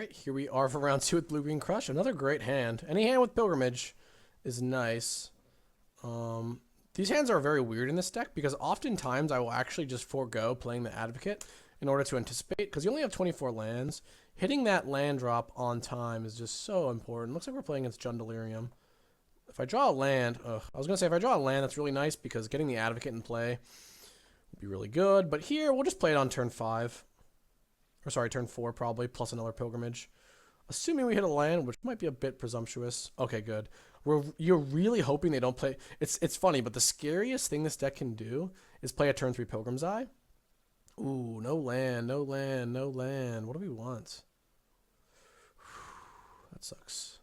Alright, here we are for round 2 with Blue-Green Crush. Another great hand. Any hand with Pilgrimage is nice. These hands are very weird in this deck because oftentimes I will actually just forego playing the Advocate in order to anticipate, because you only have 24 lands. Hitting that land drop on time is just so important. Looks like we're playing against Delirium. If I draw a land, I was going to say if I draw a land, that's really nice because getting the Advocate in play would be really good. But here, we'll just play it on turn 5. Or sorry, turn 4 probably, plus another Pilgrimage. Assuming we hit a land, which might be a bit presumptuous. Okay, good. You're really hoping they don't play... It's funny, but the scariest thing this deck can do is play a turn 3 Pilgrim's Eye. Ooh, no land, no land, no land. What do we want? That sucks.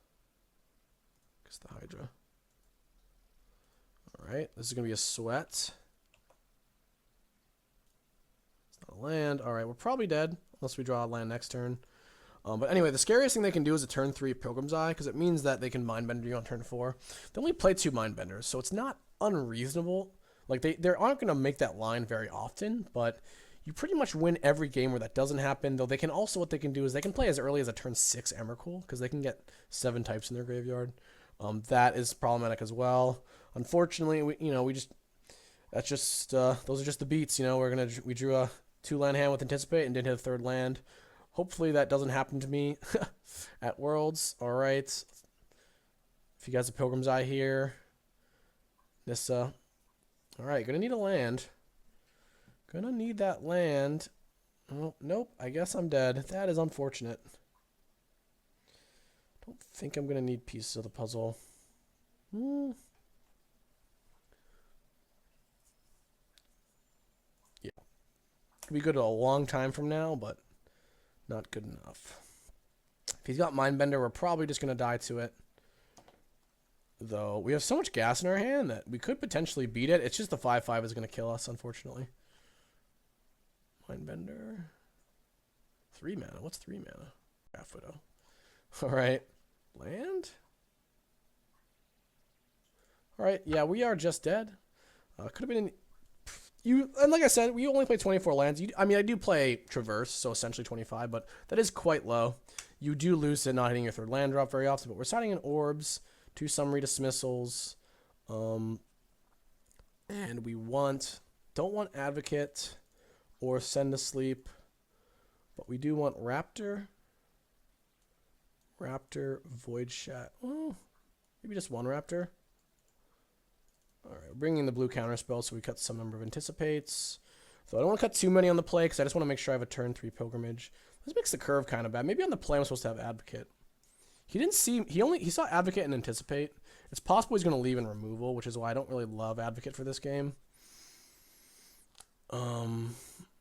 Guess the Hydra. Alright, this is going to be a sweat. It's not a land. Alright, we're probably dead, unless we draw a land next turn. But anyway, the scariest thing they can do is a turn 3 Pilgrim's Eye, because it means that they can Mindbender you on turn 4. They only play 2 Mindbenders, so it's not unreasonable. Like, they aren't going to make that line very often, but you pretty much win every game where that doesn't happen. Though they can also, what they can do is they can play as early as a turn 6 Emrakul, because they can get 7 types in their graveyard. That is problematic as well. Unfortunately, that's just those are just the beats. We drew a 2-land hand with Anticipate and didn't hit a 3rd land. Hopefully that doesn't happen to me at Worlds. All right. If you guys have Pilgrim's Eye here, Nissa. All right, gonna need a land. Gonna need that land. Oh, nope, I guess I'm dead. That is unfortunate. Don't think I'm gonna need pieces of the puzzle. Yeah. Could be good a long time from now, but not good enough. If he's got Mindbender, we're probably just going to die to it. Though, we have so much gas in our hand that we could potentially beat it. It's just the 5/5 is going to kill us, unfortunately. Mindbender. 3 mana. What's 3 mana? Half Widow. Alright. Land? Alright, yeah, we are just dead. Could have been... And like I said, we only play 24 lands. I do play Traverse, so essentially 25, but that is quite low. You do lose to not hitting your 3rd land drop very often, but we're signing in Orbs, 2 Summary Dismissals, and we don't want Advocate or Send to Sleep, but we do want Raptor, Void Shadow, maybe just 1 Raptor. Alright, bringing in the blue counter spell, so we cut some number of Anticipates. So I don't want to cut too many on the play, because I just want to make sure I have a turn 3 Pilgrimage. This makes the curve kind of bad. Maybe on the play I'm supposed to have Advocate. He saw Advocate and Anticipate. It's possible he's going to leave in removal, which is why I don't really love Advocate for this game. I'm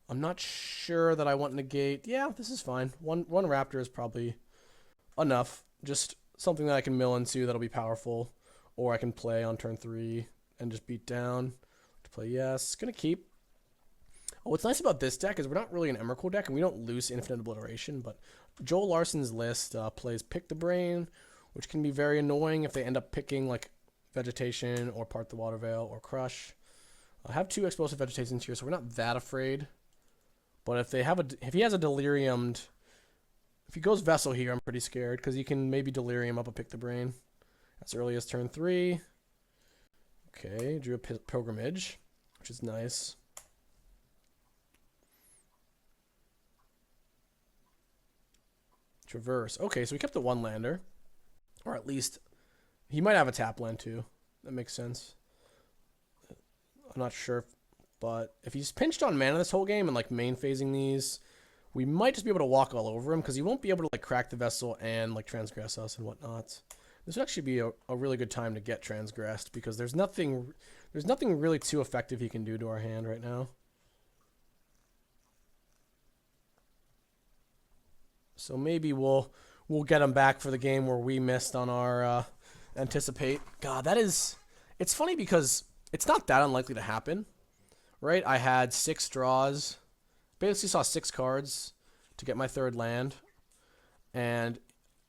not sure that I want Negate. Yeah, this is fine. One Raptor is probably enough. Just something that I can mill into that'll be powerful. Or I can play on turn 3 and just beat down to play yes. Gonna keep. What's nice about this deck is we're not really an Emrakul deck and we don't lose Infinite Obliteration, but Joel Larson's list plays Pick the Brain, which can be very annoying if they end up picking like Vegetation or Part the Water Veil or Crush. I have 2 Explosive Vegetations here, so we're not that afraid. But if he has a Delirium, if he goes Vessel here, I'm pretty scared because you can maybe Delirium up a Pick the Brain as early as turn 3. Okay, drew a Pilgrimage, which is nice. Traverse. Okay, so we kept the 1-lander. Or at least, he might have a tap land too. That makes sense. I'm not sure, but if he's pinched on mana this whole game and like main phasing these, we might just be able to walk all over him because he won't be able to like crack the Vessel and like transgress us and whatnot. This would actually be a really good time to get transgressed because there's nothing really too effective he can do to our hand right now. So maybe we'll get him back for the game where we missed on our Anticipate. God, it's funny because it's not that unlikely to happen, right? I had 6 draws, basically saw 6 cards to get my 3rd land, and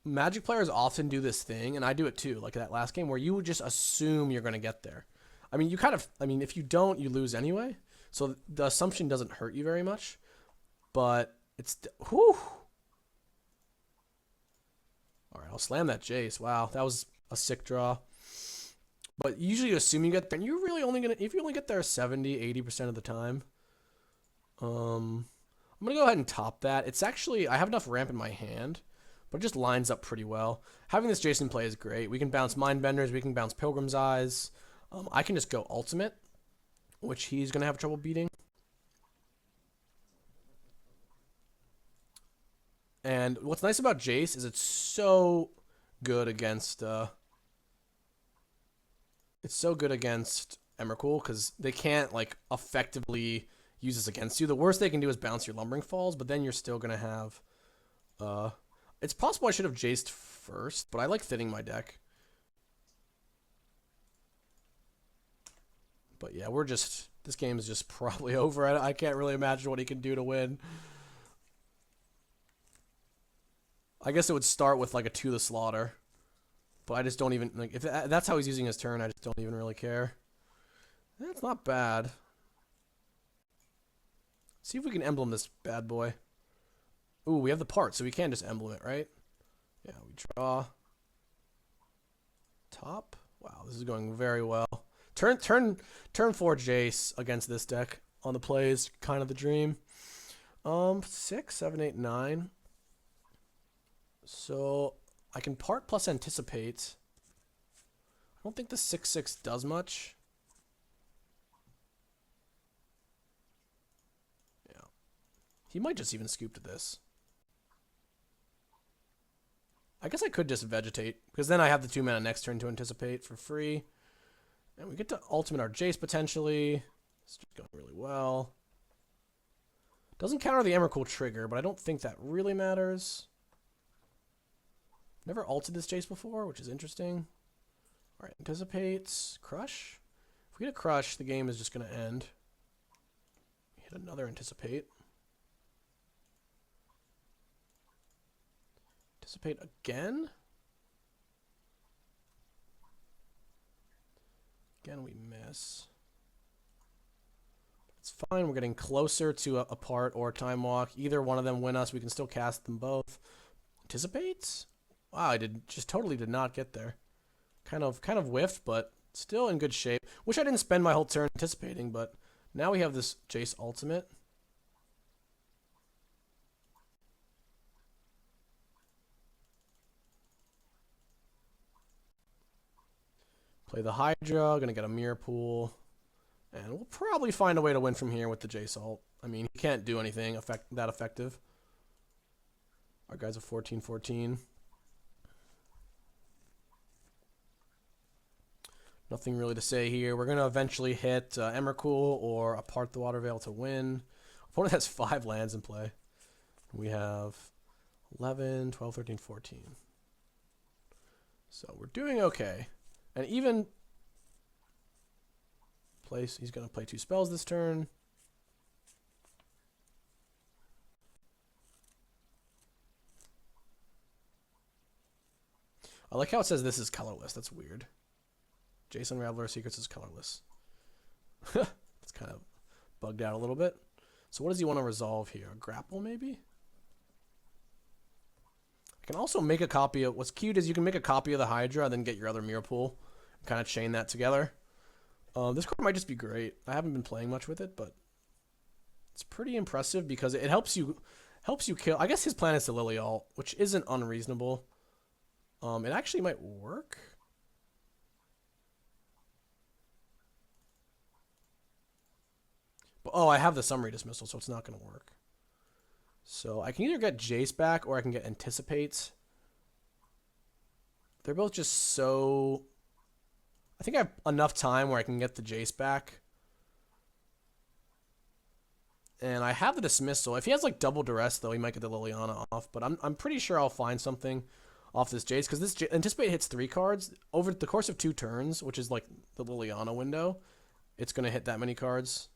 Magic players often do this thing, and I do it too, like that last game, where you would just assume you're going to get there. If you don't, you lose anyway. So the assumption doesn't hurt you very much. But it's... Whew! All right, I'll slam that Jace. Wow, that was a sick draw. But usually you assume you get there, and you're really only gonna, if you only get there 70, 80% of the time. I'm gonna go ahead and top that. It's actually, I have enough ramp in my hand, but it just lines up pretty well. Having this Jason play is great. We can bounce Mindbenders, we can bounce Pilgrim's Eyes. I can just go Ultimate, which he's gonna have trouble beating. And what's nice about Jace is it's so good against Emrakul because they can't like effectively use this against you. The worst they can do is bounce your Lumbering Falls, but then you're still gonna have it's possible I should have Jaced first, but I like thinning my deck. But yeah, this game is just probably over. I can't really imagine what he can do to win. I guess it would start with like a To the Slaughter. But I just don't even, like, if that's how he's using his turn, I just don't even really care. That's not bad. See if we can emblem this bad boy. Ooh, we have the part, so we can just emblem it, right? Yeah, we draw. Top. Wow, this is going very well. Turn 4 Jace against this deck on the play is kind of the dream. 6, 7, 8, 9. So I can part plus anticipate. I don't think the 6/6 does much. Yeah. He might just even scoop to this. I guess I could just vegetate, because then I have the 2 mana next turn to anticipate for free. And we get to ultimate our Jace potentially. It's just going really well. Doesn't counter the Emrakul trigger, but I don't think that really matters. Never ulted this Jace before, which is interesting. Alright, anticipates. Crush. If we get a crush, the game is just going to end. Hit another anticipate. Anticipate again. Again, we miss. It's fine. We're getting closer to a part or a time walk. Either one of them win us. We can still cast them both. Anticipates? Wow, I totally did not get there. Kind of whiffed, but still in good shape. Wish I didn't spend my whole turn anticipating, but now we have this Jace ultimate. Play the Hydra, gonna get a Mirror Pool. And we'll probably find a way to win from here with the Jace ult. I mean, he can't do anything that effective. Our guy's a 14/14. Nothing really to say here. We're going to eventually hit Emrakul or Apart the Water Veil to win. Opponent has 5 lands in play. We have 11, 12, 13, 14. So we're doing okay. And even he's going to play 2 spells this turn. I like how it says this is colorless. That's weird. Jace Unraveler Secrets is colorless. It's kind of bugged out a little bit. So what does he want to resolve here? A grapple, maybe? I can also make a copy of... What's cute is you can make a copy of the Hydra and then get your other Mirror Pool. And kind of chain that together. This card might just be great. I haven't been playing much with it, but... It's pretty impressive because it helps you kill... I guess his plan is to Lily ult, which isn't unreasonable. It actually might work. Oh, I have the Summary Dismissal, so it's not going to work. So I can either get Jace back or I can get Anticipates. They're both just so... I think I have enough time where I can get the Jace back. And I have the Dismissal. If he has like double Duress, though, he might get the Liliana off. But I'm pretty sure I'll find something off this Jace. Because this Anticipate hits 3 cards. Over the course of 2 turns, which is like the Liliana window, it's going to hit that many cards.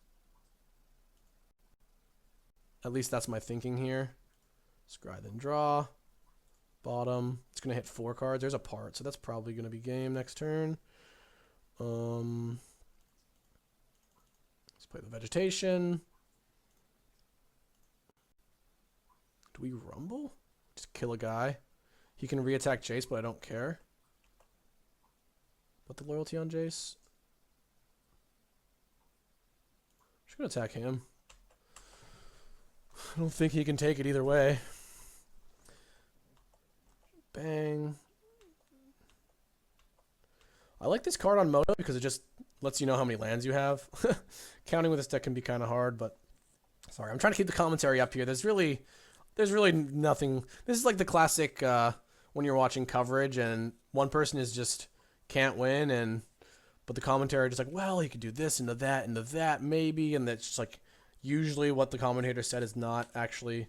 At least that's my thinking here. Scry, then draw. Bottom. It's going to hit 4 cards. There's a part, so that's probably going to be game next turn. Let's play the Vegetation. Do we Rumble? Just kill a guy. He can re-attack Jace, but I don't care. Put the loyalty on Jace. Just gonna attack him. I don't think he can take it either way. Bang. I like this card on Moto because it just lets you know how many lands you have. Counting with this deck can be kind of hard, but sorry, I'm trying to keep the commentary up here. There's really nothing. This is like the classic when you're watching coverage and one person is just can't win, but the commentary just like, well, he could do this into that maybe, and that's just like usually what the commentator said is not actually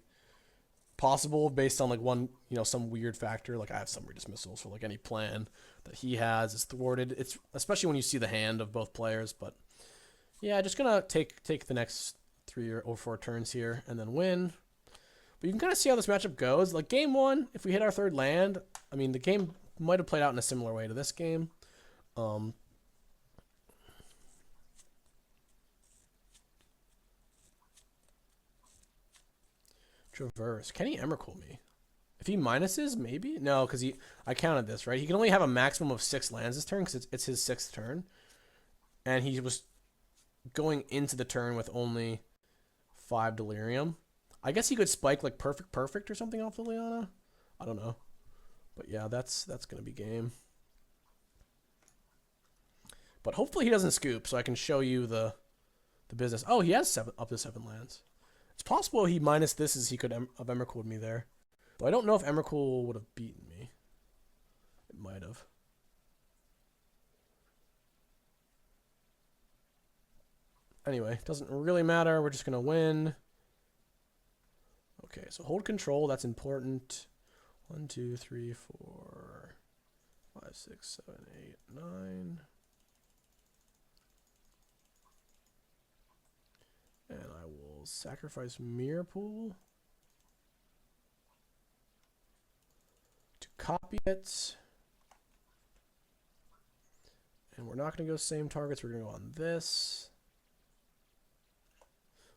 possible based on like one, some weird factor. Like I have summary dismissals for like any plan that he has is thwarted. It's especially when you see the hand of both players. But yeah, just gonna take the next 3 or 4 turns here and then win. But you can kind of see how this matchup goes. Like game 1, if we hit our 3rd land, I mean the game might have played out in a similar way to this game. Traverse. Can he Emrakul me? If he minuses, maybe? No, because I counted this, right? He can only have a maximum of 6 lands this turn because it's his 6th turn. And he was going into the turn with only 5 Delirium. I guess he could spike like perfect or something off the Liana. I don't know. But yeah, that's going to be game. But hopefully he doesn't scoop so I can show you the business. Oh, he has up to 7 lands. It's possible he minus this as he could have Emrakul me there. But I don't know if Emrakul would have beaten me. It might have. Anyway, doesn't really matter. We're just going to win. Okay, so hold control. That's important. 1, 2, 3, 4, 5, 6, 7, 8, 9. And I will sacrifice Mirror Pool to copy it. And we're not going to go same targets. We're going to go on this.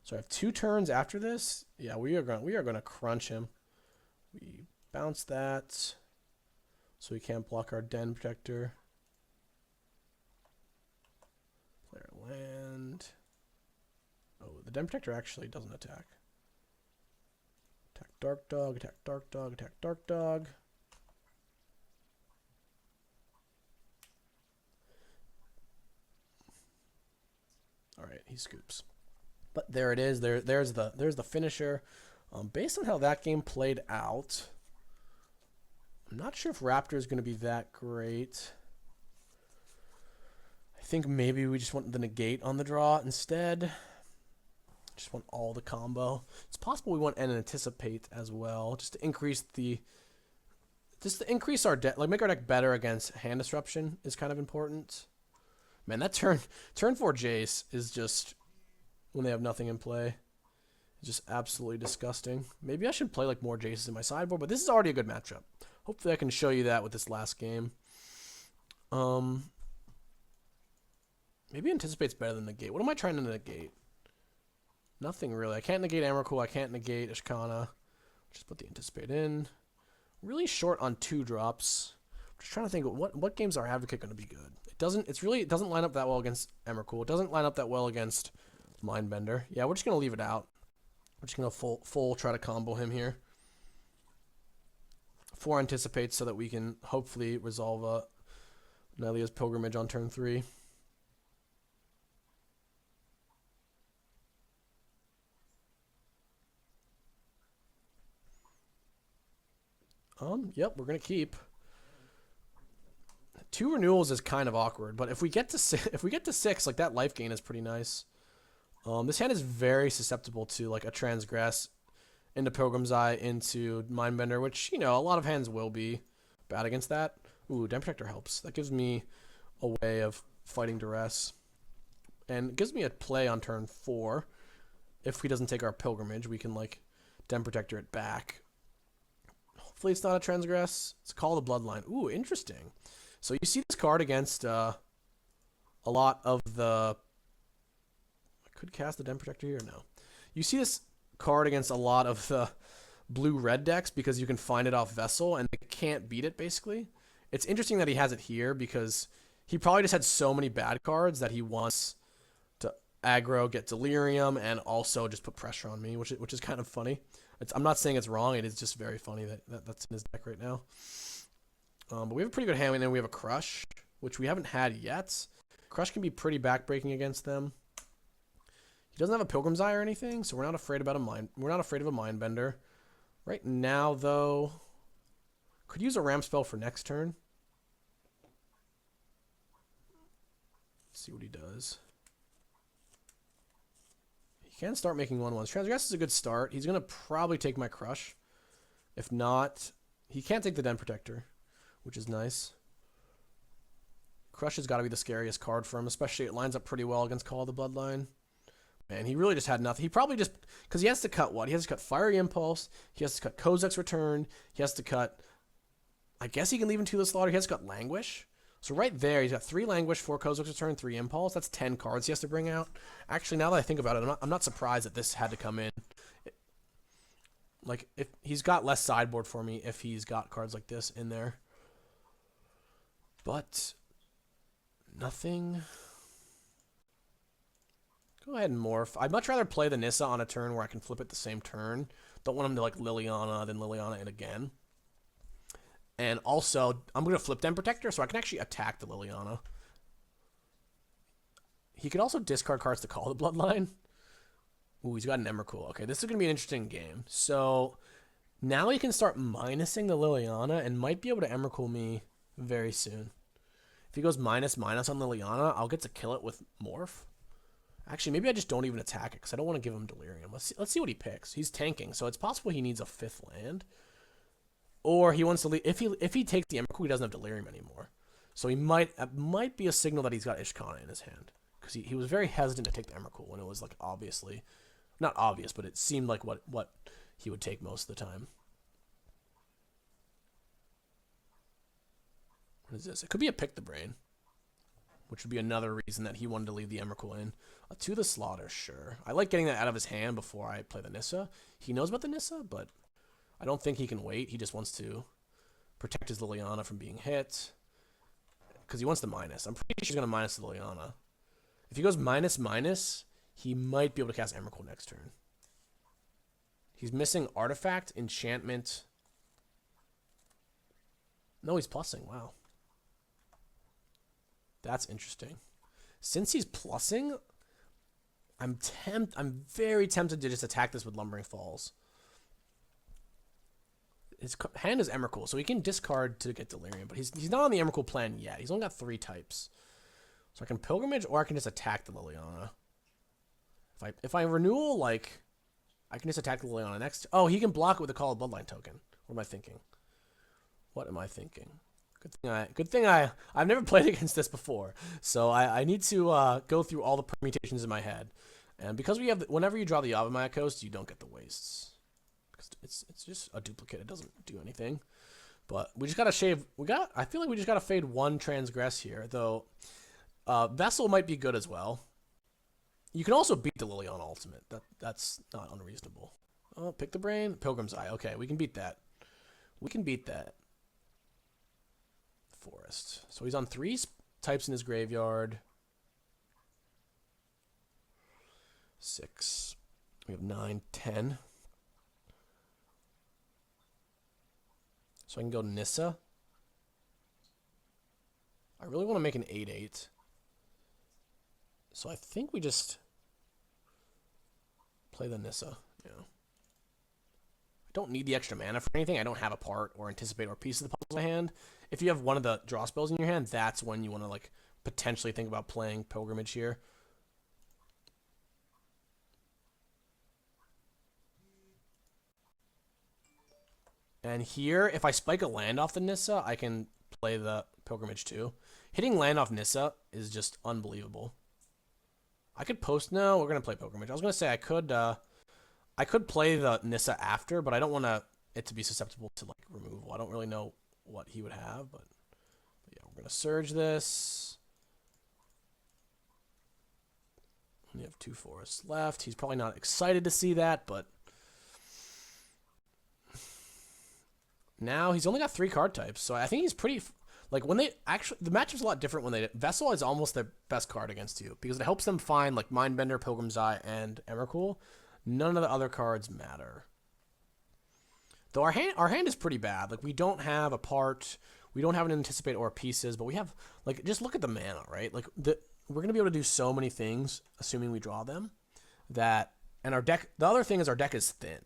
So I have 2 turns after this. Yeah, we are going to crunch him. We bounce that so we can't block our Den Protector. Player land. Oh, the Den Protector actually doesn't attack. Attack Dark Dog, attack Dark Dog, attack Dark Dog. Alright, he scoops. But there it is. There's the finisher. Based on how that game played out, I'm not sure if Raptor is going to be that great. I think maybe we just want the negate on the draw instead. Just want all the combo. It's possible we want an anticipate as well, just to increase our deck, like make our deck better against hand disruption is kind of important. Man, that turn 4 Jace is just when they have nothing in play. It's just absolutely disgusting. Maybe I should play like more Jaces in my sideboard, but this is already a good matchup. Hopefully I can show you that with this last game. Maybe anticipate's better than negate. What am I trying to negate? Nothing really. I can't negate Emrakul. I can't negate Ishkana. Just put the anticipate in. Really short on 2 drops. I'm just trying to think what games are Advocate going to be good. It doesn't line up that well against Emrakul. It doesn't line up that well against Mindbender. Yeah, we're just going to leave it out. We're just going to full try to combo him here. 4 anticipates so that we can hopefully resolve Nelia's Pilgrimage on turn 3. Yep, we're gonna keep. 2 renewals is kind of awkward, but if we get to 6, like that life gain is pretty nice. This hand is very susceptible to like a transgress into Pilgrim's Eye into Mindbender, which a lot of hands will be bad against that. Ooh, Den Protector helps. That gives me a way of fighting duress, and it gives me a play on turn 4. If he doesn't take our Pilgrimage, we can like Den Protector it back. Hopefully it's not a transgress. It's called a Bloodline. Ooh, interesting. So you see this card against a lot of the... I could cast the Den Protector here. No. You see this card against a lot of the blue-red decks because you can find it off Vessel and they can't beat it, basically. It's interesting that he has it here because he probably just had so many bad cards that he wants to aggro, get Delirium, and also just put pressure on me, which is kind of funny. I'm not saying it's wrong. It is just very funny that's in his deck right now. But we have a pretty good hand, and then we have a Crush, which we haven't had yet. Crush can be pretty backbreaking against them. He doesn't have a Pilgrim's Eye or anything, so we're not afraid of a Mind Bender. Right now, though, could use a Ramp spell for next turn. Let's see what he does. He can start making 1/1s. Transgress is a good start. He's going to probably take my Crush. If not, he can't take the Den Protector, which is nice. Crush has got to be the scariest card for him, especially it lines up pretty well against Call of the Bloodline. Man, he really just had nothing. He probably just, because he has to cut what? He has to cut Fiery Impulse. He has to cut Kozak's Return. He has to cut, I guess he can leave him to the Slaughter. He has to cut Languish. So right there, he's got 3 Languish, 4 Kozak's Return, 3 Impulse. That's 10 cards he has to bring out. Actually, now that I think about it, I'm not surprised that this had to come in. Like, if he's got less sideboard for me if he's got cards like this in there. But nothing. Go ahead and morph. I'd much rather play the Nissa on a turn where I can flip it the same turn. Don't want him to like Liliana, then Liliana it again. And also, I'm going to flip Den Protector so I can actually attack the Liliana. He could also discard cards to call the Bloodline. Ooh, he's got an Emrakul. Okay, this is going to be an interesting game. So now he can start minusing the Liliana and might be able to Emrakul me very soon. If he goes -/- on Liliana, I'll get to kill it with Morph. Actually, maybe I just don't even attack it because I don't want to give him Delirium. Let's see what he picks. He's tanking, so it's possible he needs a 5th land. Or he wants to leave. If he takes the Emrakul, he doesn't have Delirium anymore. So it might be a signal that he's got Ishkana in his hand. Because he was very hesitant to take the Emrakul when it was like obviously, not obvious, but it seemed like what he would take most of the time. What is this? It could be a Pick the Brain, which would be another reason that he wanted to leave the Emrakul in. To the Slaughter, sure. I like getting that out of his hand before I play the Nissa. He knows about the Nissa, but I don't think he can wait. He just wants to protect his Liliana from being hit. Because he wants the minus. I'm pretty sure he's going to minus the Liliana. If he goes -/, he might be able to cast Emrakul next turn. He's missing Artifact, Enchantment. No, he's plussing. Wow. That's interesting. Since he's plussing, I'm very tempted to just attack this with Lumbering Falls. His hand is Emrakul, so he can discard to get Delirium, but he's not on the Emrakul plan yet. He's only got 3 types. So I can Pilgrimage, or I can just attack the Liliana. If I renewal, like, I can just attack the Liliana next. Oh, he can block it with a Call of Bloodline token. What am I thinking? What am I thinking? Good thing I've never played against this before, so I need to go through all the permutations in my head. And because we have, whenever you draw the Yavimaya Coast, you don't get the wastes. Because it's just a duplicate. It doesn't do anything. But we just gotta shave. I feel like we just gotta fade 1 Transgress here, though. Vessel might be good as well. You can also beat the Liliana Ultimate. That's not unreasonable. Oh, Pick the Brain, Pilgrim's Eye. Okay, we can beat that. We can beat that. Forest. So he's on 3 types in his graveyard. 6. We have 9, 10. So I can go Nissa. I really want to make an 8/8. So I think we just play the Nissa. Yeah. I don't need the extra mana for anything. I don't have a part or anticipate or piece of the puzzle in my hand. If you have one of the draw spells in your hand, that's when you want to like potentially think about playing Pilgrimage here. And here, if I spike a land off the Nissa, I can play the Pilgrimage too. Hitting land off Nissa is just unbelievable. I could post. No, we're gonna play Pilgrimage. I was gonna say I could play the Nissa after, but I don't want it to be susceptible to like removal. I don't really know what he would have, but yeah, we're gonna Surge this. We have 2 forests left. He's probably not excited to see that, but now he's only got 3 card types, so I think he's pretty. Like when they actually, the matchup's a lot different when they Vessel is almost their best card against you because it helps them find like Mindbender, Pilgrim's Eye, and Emrakul. None of the other cards matter. Though our hand is pretty bad. Like we don't have a part, we don't have an Anticipate or pieces, but we have like just look at the mana, right? Like we're gonna be able to do so many things, assuming we draw them. That and our deck. The other thing is our deck is thin.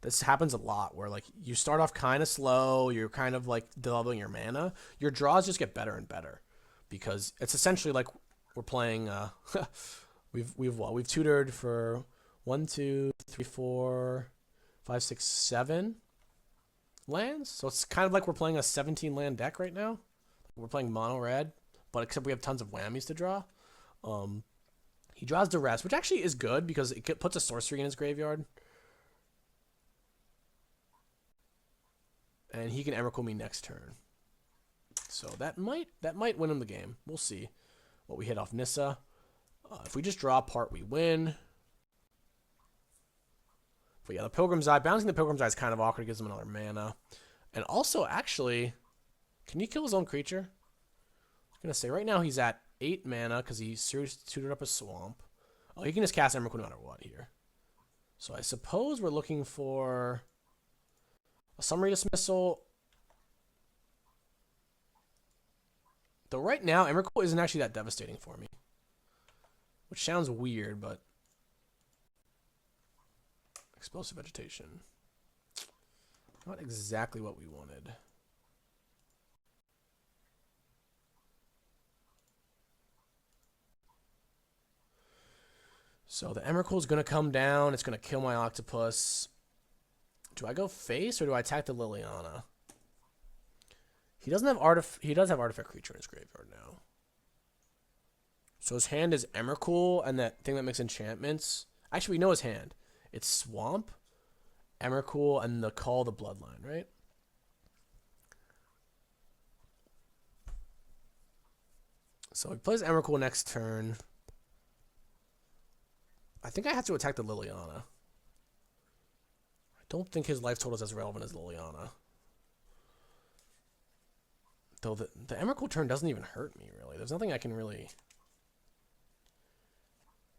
This happens a lot where like you start off kind of slow, you're kind of like developing your mana. Your draws just get better and better because it's essentially like we're playing. We've tutored for 1, 2, 3, 4, 5, 6, 7 lands. So it's kind of like we're playing a 17 land deck right now. We're playing mono red, but except we have tons of whammies to draw. He draws Duress, which actually is good because it puts a sorcery in his graveyard. And he can Emrakul me next turn. So that might win him the game. We'll see what we hit off Nissa. If we just draw a part, we win. But yeah, the Pilgrim's Eye. Bouncing the Pilgrim's Eye is kind of awkward. It gives him another mana. And also, actually, can he kill his own creature? I was going to say, right now he's at 8 mana because he suited up a swamp. Oh, he can just cast Emrakul no matter what here. So I suppose we're looking for a Summary Dismissal. Though right now, Emrakul isn't actually that devastating for me. Which sounds weird, but Explosive Vegetation. Not exactly what we wanted. So the Emrakul is going to come down. It's going to kill my Octopus. Do I go face or do I attack the Liliana? He doesn't have he does have artifact creature in his graveyard now. So his hand is Emrakul and that thing that makes enchantments. Actually, we know his hand. It's Swamp, Emrakul, and the Call the Bloodline, right? So he plays Emrakul next turn. I think I have to attack the Liliana. I don't think his life total is as relevant as Liliana. Though the Emrakul turn doesn't even hurt me, really. There's nothing I can really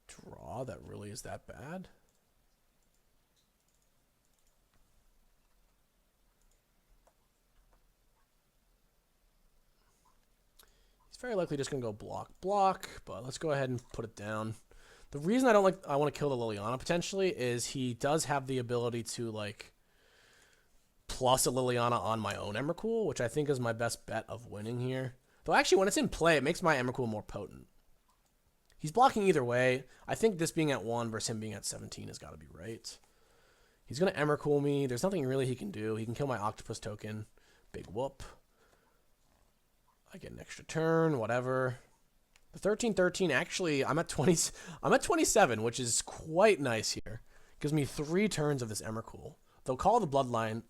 draw that really is that bad. He's very likely just going to go block, but let's go ahead and put it down. The reason I want to kill the Liliana potentially is he does have the ability to like plus a Liliana on my own Emrakul, which I think is my best bet of winning here. Though actually when it's in play, it makes my Emrakul more potent. He's blocking either way. I think this being at 1 versus him being at 17 has got to be right. He's going to Emrakul me. There's nothing really he can do. He can kill my Octopus token. Big whoop. I get an extra turn, whatever. The 13-13, actually, I'm at 27, which is quite nice here. Gives me 3 turns of this Emrakul. They'll call the Bloodline.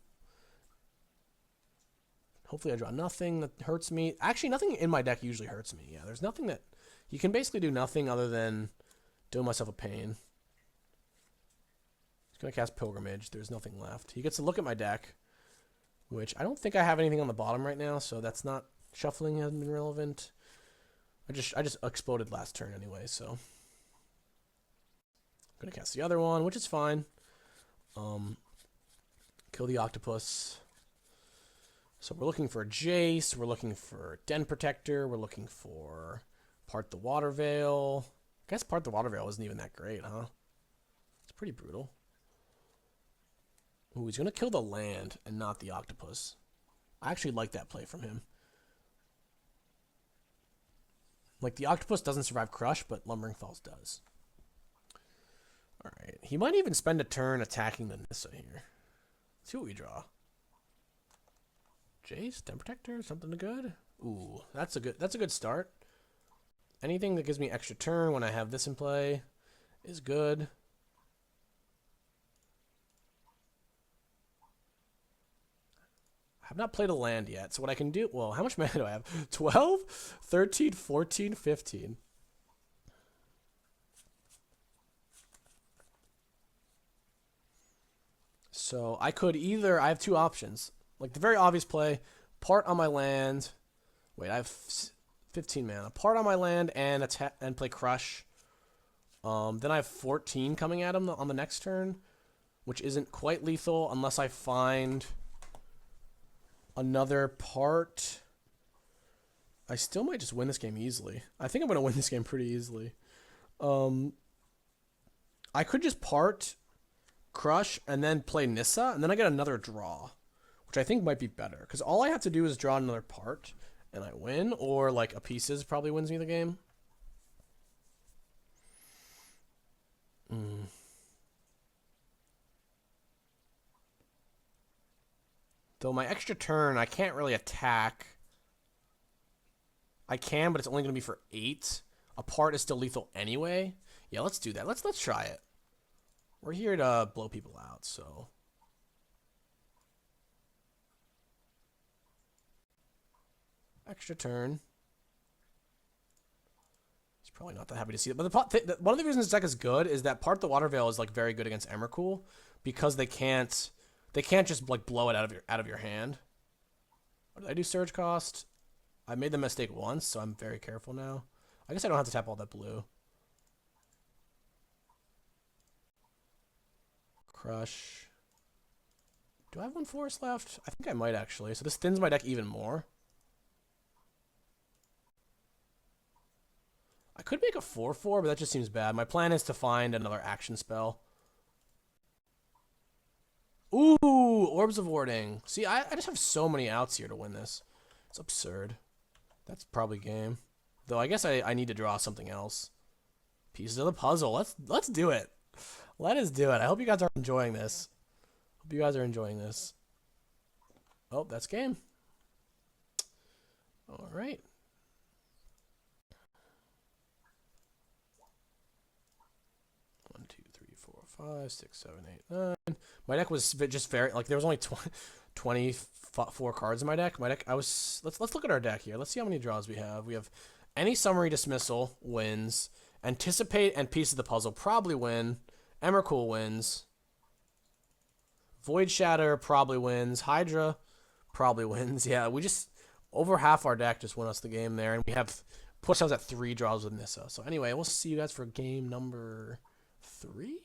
Hopefully I draw nothing that hurts me. Actually, nothing in my deck usually hurts me. Yeah, there's nothing that... You can basically do nothing other than do myself a pain. He's going to cast Pilgrimage. There's nothing left. He gets to look at my deck, which I don't think I have anything on the bottom right now, so that's not... Shuffling hasn't been relevant. I just exploded last turn anyway, so I'm gonna cast the other one, which is fine. Kill the Octopus. So we're looking for a Jace, we're looking for Den Protector, we're looking for Part the Water Veil. I guess Part the Water Veil isn't even that great, huh? It's pretty brutal. Ooh, he's gonna kill the land and not the Octopus. I actually like that play from him. Like, the Octopus doesn't survive Crush, but Lumbering Falls does. Alright. He might even spend a turn attacking the Nissa here. Let's see what we draw. Jace, Den Protector, something good. Ooh, that's a good start. Anything that gives me extra turn when I have this in play is good. I have not played a land yet, so what I can do... Well, how much mana do I have? 12, 13, 14, 15. So I could either... I have 2 options. Like the very obvious play, part on my land. Wait, I have 15 mana. Part on my land and attack and play Crush. Then I have 14 coming at him on the next turn, which isn't quite lethal unless I find another part. I still might just win this game easily. I think I'm going to win this game pretty easily. I could just part, Crush, and then play Nissa, and then I get another draw, which I think might be better. Because all I have to do is draw another part, and I win. Or, like, a Pieces probably wins me the game. Though my extra turn, I can't really attack. I can, but it's only going to be for 8. A part is still lethal anyway. Yeah, let's do that. Let's try it. We're here to blow people out, so. Extra turn. He's probably not that happy to see it. But one of the reasons this deck is good is that Part the Water Veil is like very good against Emrakul because they can't just like blow it out of your hand. What did I do? Surge cost. I made the mistake once, so I'm very careful now. I guess I don't have to tap all that blue. Crush. Do I have 1 forest left? I think I might actually. So this thins my deck even more. I could make a 4/4, but that just seems bad. My plan is to find another action spell. Ooh, Orbs of Warding. See, I just have so many outs here to win this. It's absurd. That's probably game. Though I guess I need to draw something else. Pieces of the puzzle. Let's do it. Let us do it. I hope you guys are enjoying this. Hope you guys are enjoying this. Oh, that's game. All right. One, 2, 3, 4, 5, 6, 7, 8, 9. My deck was just very like there was only 24 cards in my deck. Let's look at our deck here. Let's see how many draws we have. We have any summary dismissal wins. Anticipate and Piece of the Puzzle probably win. Emrakul wins. Void Shatter probably wins. Hydra probably wins. Yeah, we just over half our deck just won us the game there, and we have put ourselves at 3 draws with Nissa. So anyway, we'll see you guys for game number 3.